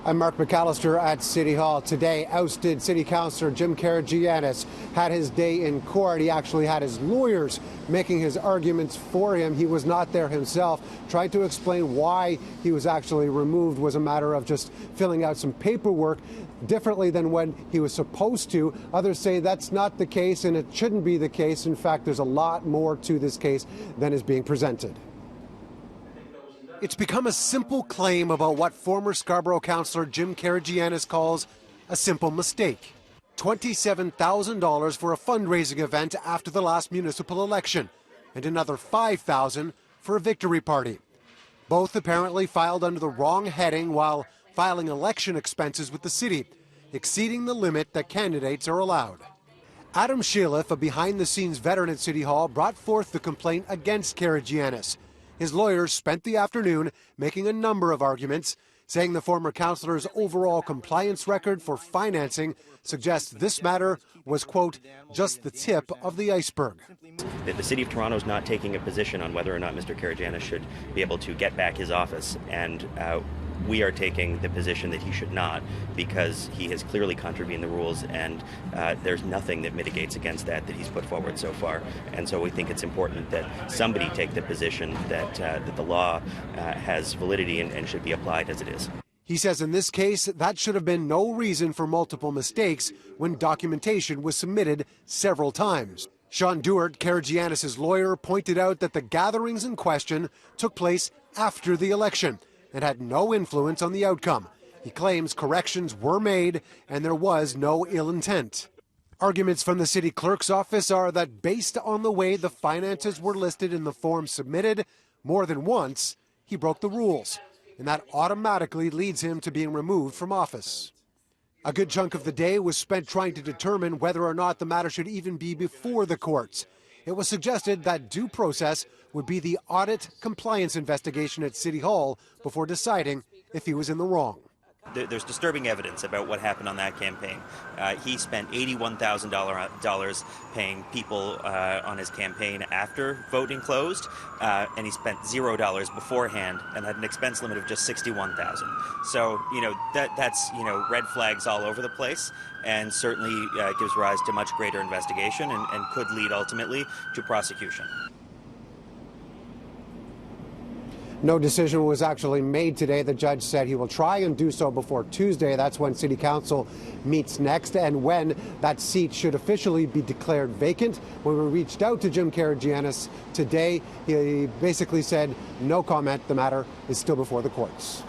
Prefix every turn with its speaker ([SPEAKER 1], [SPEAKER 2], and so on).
[SPEAKER 1] I'm Mark McAllister at City Hall. Today, ousted City Councillor Jim Karygiannis had his day in court. He actually had his lawyers making his arguments for him. He was not there himself. Trying to explain why he was actually removed was a matter of just filling out some paperwork differently than when he was supposed to. Others say that's not the case and it shouldn't be the case. In fact, there's a lot more to this case than is being presented. It's become a simple claim about what former Scarborough councillor Jim Karygiannis calls a simple mistake. $27,000 for a fundraising event after the last municipal election, and another $5,000 for a victory party. Both apparently filed under the wrong heading while filing election expenses with the city, exceeding the limit that candidates are allowed. Adam Shiliff, a behind-the-scenes veteran at City Hall, brought forth the complaint against Karygiannis. His lawyers spent the afternoon making a number of arguments, saying the former councillor's overall compliance record for financing suggests this matter was, quote, just the tip of the iceberg.
[SPEAKER 2] The City of Toronto is not taking a position on whether or not Mr. Karygiannis should be able to get back his office, and we are taking the position that he should not, because he has clearly contravened the rules, and there's nothing that mitigates against that he's put forward so far. And so we think it's important that somebody take the position that the law has validity and should be applied as it is.
[SPEAKER 1] He says in this case, that should have been no reason for multiple mistakes when documentation was submitted several times. Sean Dewart, Karygiannis' lawyer, pointed out that the gatherings in question took place after the election and had no influence on the outcome. He claims corrections were made and there was no ill intent. Arguments from the city clerk's office are that based on the way the finances were listed in the form submitted, more than once, he broke the rules, and that automatically leads him to being removed from office. A good chunk of the day was spent trying to determine whether or not the matter should even be before the courts. It was suggested that due process would be the audit compliance investigation at City Hall before deciding if he was in the wrong.
[SPEAKER 2] There's disturbing evidence about what happened on that campaign. He spent $81,000 paying people on his campaign after voting closed, and he spent $0 beforehand and had an expense limit of just $61,000. So, that's red flags all over the place, and certainly gives rise to much greater investigation and could lead ultimately to prosecution.
[SPEAKER 1] No decision was actually made today. The judge said he will try and do so before Tuesday. That's when City Council meets next and when that seat should officially be declared vacant. When we reached out to Jim Karygiannis today, he basically said no comment. The matter is still before the courts.